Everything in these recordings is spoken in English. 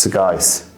So guys,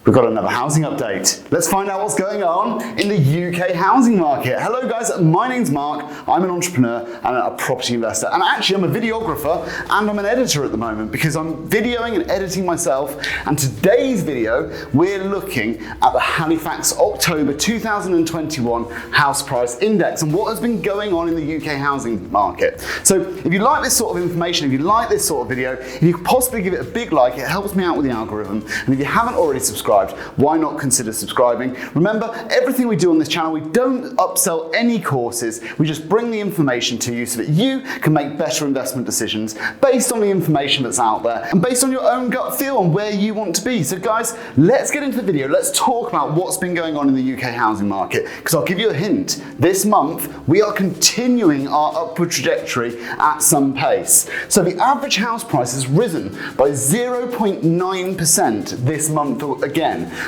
we've got another housing update. Let's find out what's going on in the UK housing market. Hello guys, my name's Mark. I'm an entrepreneur and a property investor. And actually I'm a videographer and I'm an editor at the moment because I'm videoing and editing myself. And today's video, we're looking at the Halifax October 2021 house price index and what has been going on in the UK housing market. So if you like this sort of information, if you like this sort of video, if you could possibly give it a big like, it helps me out with the algorithm. And if you haven't already subscribed, why not consider subscribing? Remember, everything we do on this channel, we don't upsell any courses. We just bring the information to you so that you can make better investment decisions based on the information that's out there and based on your own gut feel on where you want to be. So guys, let's get into the video. Let's talk about what's been going on in the UK housing market, because I'll give you a hint. This month, we are continuing our upward trajectory at some pace. So the average house price has risen by 0.9% this month again.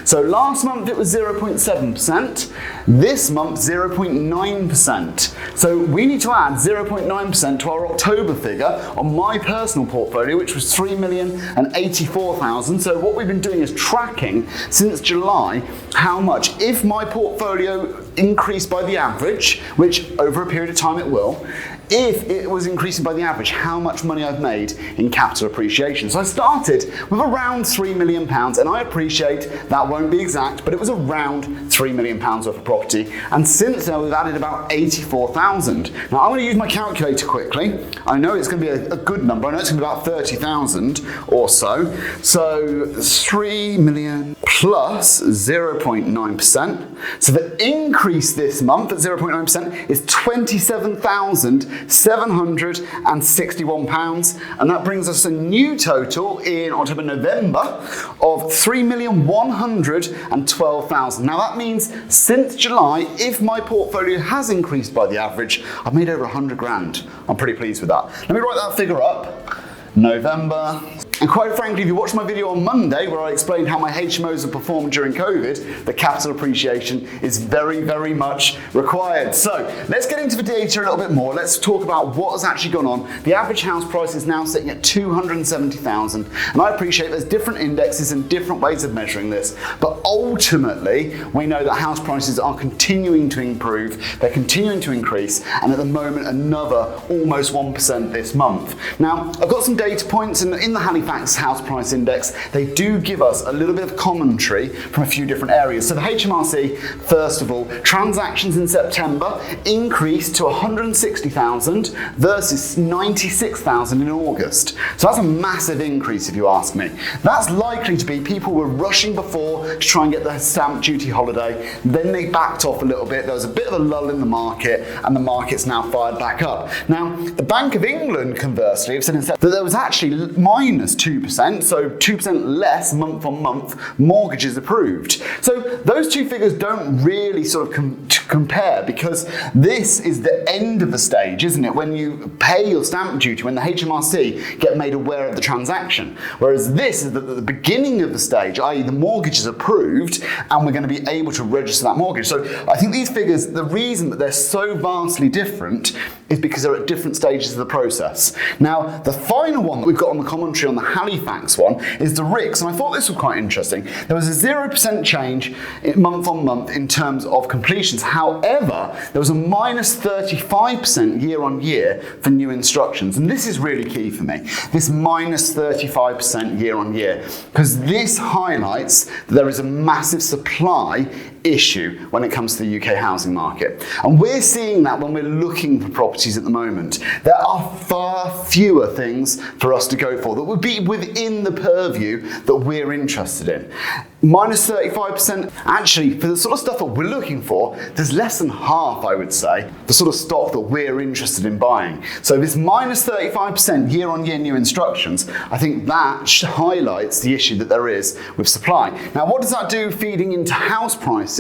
So last month it was 0.7%, this month 0.9%. So we need to add 0.9% to our October figure on my personal portfolio, which was 3,084,000. So what we've been doing is tracking since July how much, if my portfolio increased by the average, which over a period of time it will, if it was increasing by the average, how much money I've made in capital appreciation. So I started with around £3 million, and I appreciate that won't be exact, but it was around £3 million worth of property. And since then, we've added about 84,000. Now I'm going to use my calculator quickly. I know it's going to be a good number. I know it's going to be about 30,000 or so. So 3 million plus 0.9%. So the increase this month at 0.9% is £27,761, and that brings us a new total in October, November of £3,112,000. Now that means since July, if my portfolio has increased by the average, I've made over 100 grand. I'm pretty pleased with that. Let me write that figure up. November. And quite frankly, if you watched my video on Monday where I explained how my HMOs have performed during COVID, the capital appreciation is very, very much required. So let's get into the data a little bit more. Let's talk about what has actually gone on. The average house price is now sitting at 270,000. And I appreciate there's different indexes and different ways of measuring this. But ultimately, we know that house prices are continuing to improve. They're continuing to increase. And at the moment, another almost 1% this month. Now, I've got some data points in the Halifax house price index. They do give us a little bit of commentary from a few different areas. So the HMRC, first of all, transactions in September increased to 160,000 versus 96,000 in August. So that's a massive increase if you ask me. That's likely to be people were rushing before to try and get their stamp duty holiday. Then they backed off a little bit. There was a bit of a lull in the market and the market's now fired back up. Now, the Bank of England, conversely, have said instead that there was actually minus 2%, so 2% less month on month mortgages approved. So those two figures don't really sort of compare, because this is the end of the stage, isn't it? When you pay your stamp duty, when the HMRC get made aware of the transaction. Whereas this is the beginning of the stage, i.e. the mortgage is approved and we're going to be able to register that mortgage. So I think these figures, the reason that they're so vastly different is because they're at different stages of the process. Now, the final one that we've got on the commentary on the Halifax one is the RICS, and I thought this was quite interesting. There was a 0% change month on month in terms of completions. However, there was a minus 35% year on year for new instructions, and this is really key for me, this minus 35% year on year, because this highlights that there is a massive supply issue when it comes to the UK housing market. And we're seeing that when we're looking for properties at the moment. There are far fewer things for us to go for that would be within the purview that we're interested in. Minus 35%, actually, for the sort of stuff that we're looking for, there's less than half, I would say, the sort of stock that we're interested in buying. So this minus 35% year on year new instructions, I think that highlights the issue that there is with supply. Now, what does that do feeding into house prices?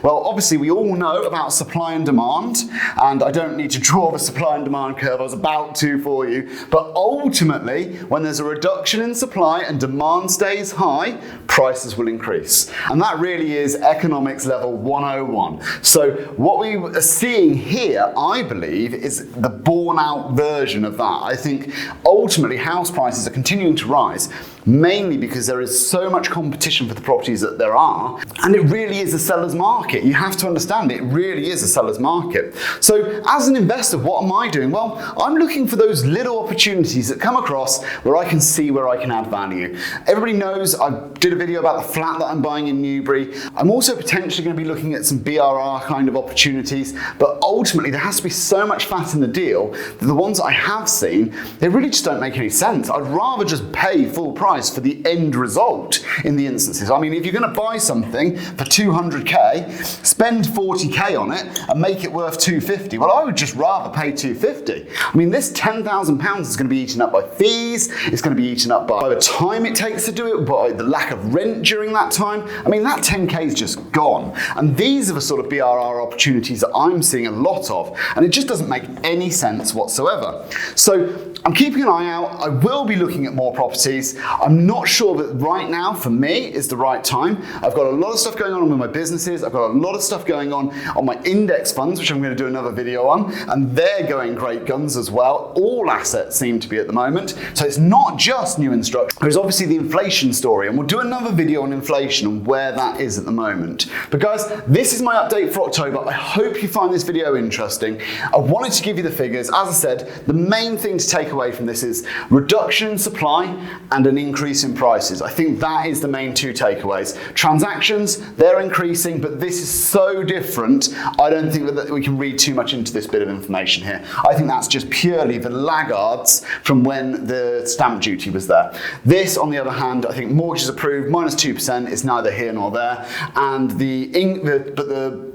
Well, obviously we all know about supply and demand, and I don't need to draw the supply and demand curve, I was about to for you, but ultimately when there's a reduction in supply and demand stays high, prices will increase. increase. And that really is economics level 101. So what we are seeing here, I believe, is the borne out version of that. I think ultimately house prices are continuing to rise, mainly because there is so much competition for the properties that there are, and it really is a seller's market. You have to understand it really is a seller's market. So as an investor, what am I doing? Well, I'm looking for those little opportunities that come across where I can see where I can add value. Everybody knows I did a video about the flat that I'm buying in Newbury. I'm also potentially going to be looking at some BRR kind of opportunities, but ultimately there has to be so much fat in the deal that the ones I have seen, they really just don't make any sense. I'd rather just pay full price for the end result in the instances. I mean, if you're going to buy something for 200k, spend 40k on it and make it worth 250. Well, I would just rather pay 250. I mean, this £10,000 is going to be eaten up by fees. It's going to be eaten up by the time it takes to do it, by the lack of rent during that time. I mean, that 10k is just gone. And these are the sort of BRR opportunities that I'm seeing a lot of, and it just doesn't make any sense whatsoever. So I'm keeping an eye out. I will be looking at more properties. I'm not sure that right now for me is the right time. I've got a lot of stuff going on with my businesses. I've got a lot of stuff going on my index funds, which I'm going to do another video on, and they're going great guns as well. All assets seem to be at the moment. So it's not just new instruction. There's obviously the inflation story, and we'll do another video on inflation and where that is at the moment. But guys, this is my update for October. I hope you find this video interesting. I wanted to give you the figures. As I said, the main thing to take away from this is reduction in supply and an increase in prices. I think that is the main two takeaways. Transactions, they're increasing, but this is so different. I don't think that we can read too much into this bit of information here. I think that's just purely the laggards from when the stamp duty was there. This, on the other hand, I think mortgages approved minus 2% is neither here nor there, and the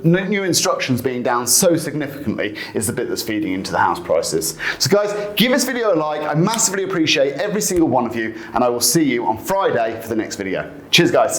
new instructions being down so significantly is the bit that's feeding into the house prices. So guys, give this video a like. I massively appreciate every single one of you, and I will see you on Friday for the next video. Cheers guys.